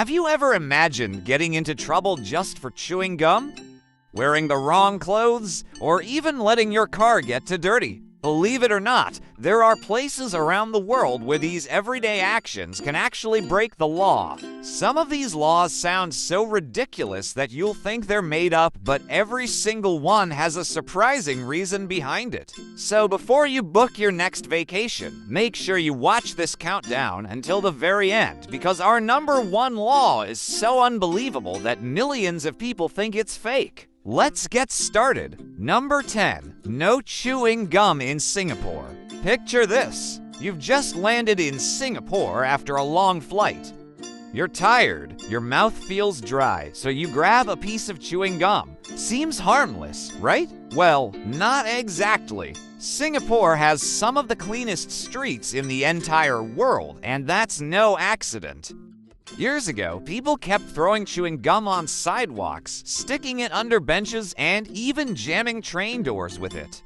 Have you ever imagined getting into trouble just for chewing gum? Wearing the wrong clothes, or even letting your car get too dirty? Believe it or not, there are places around the world where these everyday actions can actually break the law. Some of these laws sound so ridiculous that you'll think they're made up, but every single one has a surprising reason behind it. So before you book your next vacation, make sure you watch this countdown until the very end, because our number one law is so unbelievable that millions of people think it's fake. Let's get started. Number 10. No chewing gum in Singapore. Picture this. You've just landed in Singapore after a long flight. You're tired, your mouth feels dry, so you grab a piece of chewing gum. Seems harmless, right? Well, not exactly. Singapore has some of the cleanest streets in the entire world, and that's no accident. Years ago, people kept throwing chewing gum on sidewalks, sticking it under benches, and even jamming train doors with it.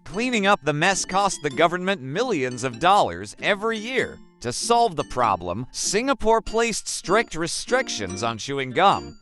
Cleaning up the mess cost the government millions of dollars every year. To solve the problem, Singapore placed strict restrictions on chewing gum.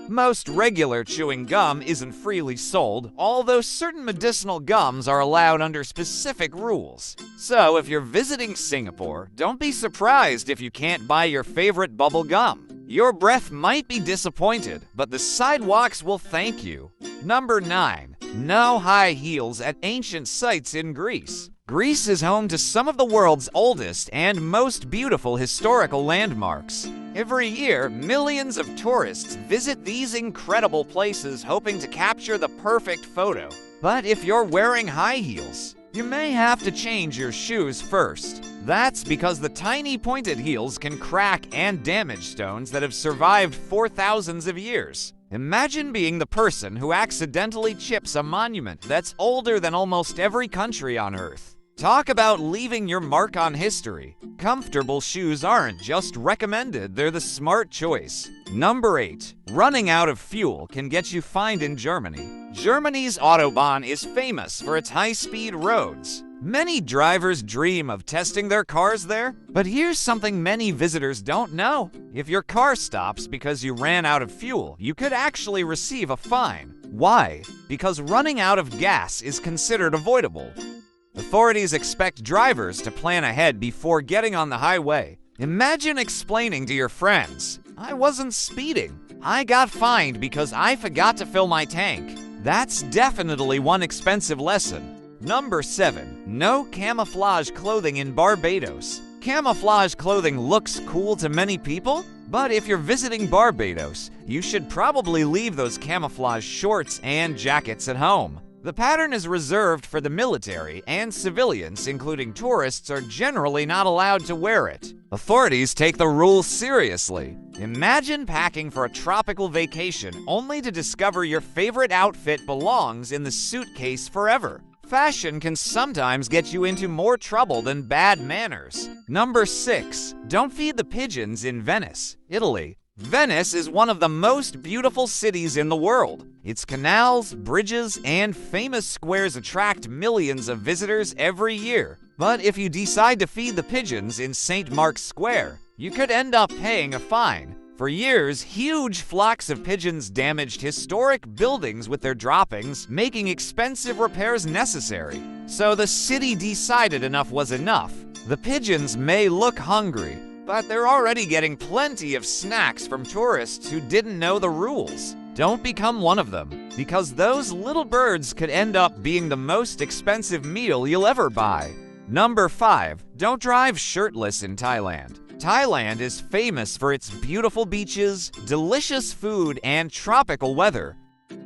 Most regular chewing gum isn't freely sold, although certain medicinal gums are allowed under specific rules. So if you're visiting Singapore, don't be surprised if you can't buy your favorite bubble gum. Your breath might be disappointed, but the sidewalks will thank you. Number 9. No high heels at ancient sites in Greece. Greece is home to some of the world's oldest and most beautiful historical landmarks. Every year, millions of tourists visit these incredible places hoping to capture the perfect photo. But if you're wearing high heels, you may have to change your shoes first. That's because the tiny pointed heels can crack and damage stones that have survived for thousands of years. Imagine being the person who accidentally chips a monument that's older than almost every country on Earth. Talk about leaving your mark on history. Comfortable shoes aren't just recommended, they're the smart choice. Number 8. Running out of fuel can get you fined in Germany. Germany's Autobahn is famous for its high-speed roads. Many drivers dream of testing their cars there, but here's something many visitors don't know. If your car stops because you ran out of fuel, you could actually receive a fine. Why? Because running out of gas is considered avoidable. Authorities expect drivers to plan ahead before getting on the highway. Imagine explaining to your friends, "I wasn't speeding. I got fined because I forgot to fill my tank." That's definitely one expensive lesson. Number 7. No camouflage clothing in Barbados. Camouflage clothing looks cool to many people, but if you're visiting Barbados, you should probably leave those camouflage shorts and jackets at home. The pattern is reserved for the military, and civilians, including tourists, are generally not allowed to wear it. Authorities take the rules seriously. Imagine packing for a tropical vacation only to discover your favorite outfit belongs in the suitcase forever. Fashion can sometimes get you into more trouble than bad manners. Number 6. Don't feed the pigeons in Venice, Italy. Venice is one of the most beautiful cities in the world. Its canals, bridges, and famous squares attract millions of visitors every year. But if you decide to feed the pigeons in St. Mark's Square, you could end up paying a fine. For years, huge flocks of pigeons damaged historic buildings with their droppings, making expensive repairs necessary. So the city decided enough was enough. The pigeons may look hungry, but they're already getting plenty of snacks from tourists who didn't know the rules. Don't become one of them, because those little birds could end up being the most expensive meal you'll ever buy. Number 5. Don't drive shirtless in Thailand. Thailand is famous for its beautiful beaches, delicious food, and tropical weather.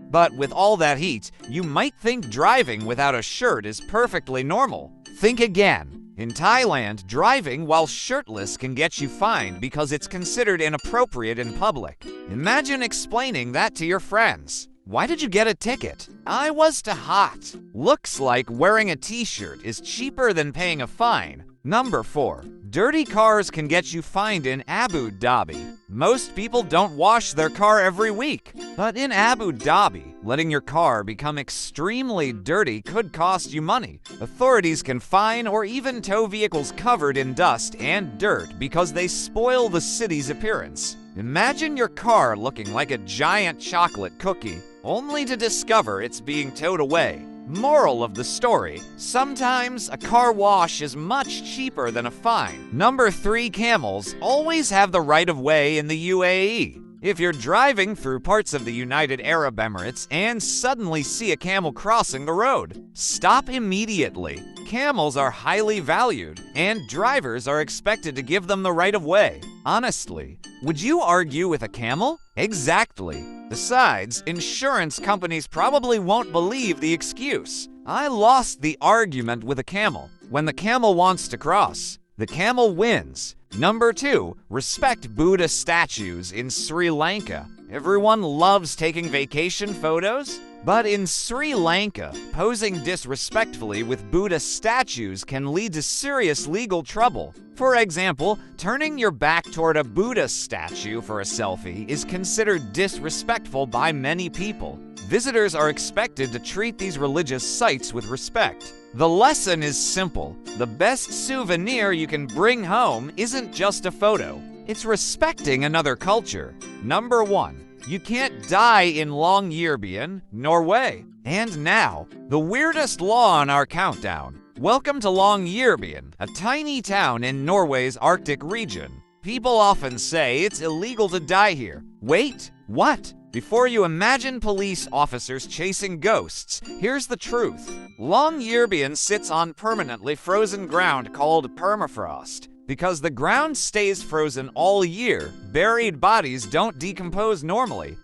But with all that heat, you might think driving without a shirt is perfectly normal. Think again. In Thailand, driving while shirtless can get you fined because it's considered inappropriate in public. Imagine explaining that to your friends. Why did you get a ticket? I was too hot. Looks like wearing a t-shirt is cheaper than paying a fine. Number 4. Dirty cars can get you fined in Abu Dhabi. Most people don't wash their car every week. But in Abu Dhabi, letting your car become extremely dirty could cost you money. Authorities can fine or even tow vehicles covered in dust and dirt because they spoil the city's appearance. Imagine your car looking like a giant chocolate cookie, only to discover it's being towed away. Moral of the story: sometimes a car wash is much cheaper than a fine. Number 3, camels always have the right of way in the UAE. If you're driving through parts of the United Arab Emirates and suddenly see a camel crossing the road, stop immediately. Camels are highly valued, and drivers are expected to give them the right of way. Honestly, would you argue with a camel? Exactly. Besides, insurance companies probably won't believe the excuse. I lost the argument with a camel. When the camel wants to cross, the camel wins. Number 2, respect Buddha statues in Sri Lanka. Everyone loves taking vacation photos, but in Sri Lanka, posing disrespectfully with Buddha statues can lead to serious legal trouble. For example, turning your back toward a Buddha statue for a selfie is considered disrespectful by many people. Visitors are expected to treat these religious sites with respect. The lesson is simple. The best souvenir you can bring home isn't just a photo. It's respecting another culture. Number 1. You can't die in Longyearbyen, Norway. And now, the weirdest law on our countdown. Welcome to Longyearbyen, a tiny town in Norway's Arctic region. People often say it's illegal to die here. Wait, what? Before you imagine police officers chasing ghosts, here's the truth. Longyearbyen sits on permanently frozen ground called permafrost. Because the ground stays frozen all year, buried bodies don't decompose normally.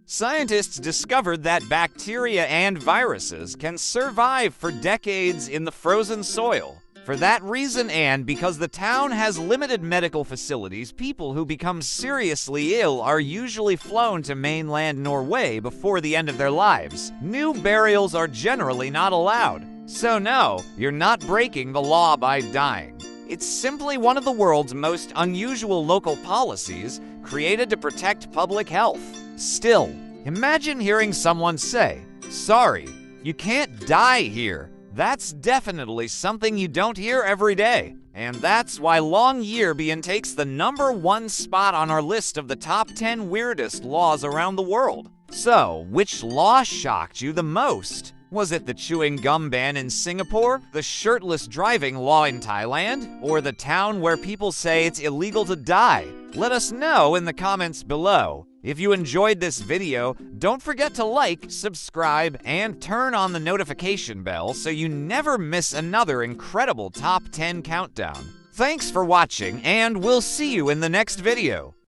Scientists discovered that bacteria and viruses can survive for decades in the frozen soil. For that reason, and because the town has limited medical facilities, people who become seriously ill are usually flown to mainland Norway before the end of their lives. New burials are generally not allowed. So no, you're not breaking the law by dying. It's simply one of the world's most unusual local policies created to protect public health. Still, imagine hearing someone say, "Sorry, you can't die here." That's definitely something you don't hear every day. And that's why Longyearbyen takes the number 1 spot on our list of the top 10 weirdest laws around the world. So, which law shocked you the most? Was it the chewing gum ban in Singapore, the shirtless driving law in Thailand, or the town where people say it's illegal to die? Let us know in the comments below. If you enjoyed this video, don't forget to like, subscribe, and turn on the notification bell so you never miss another incredible Top 10 countdown. Thanks for watching, and we'll see you in the next video.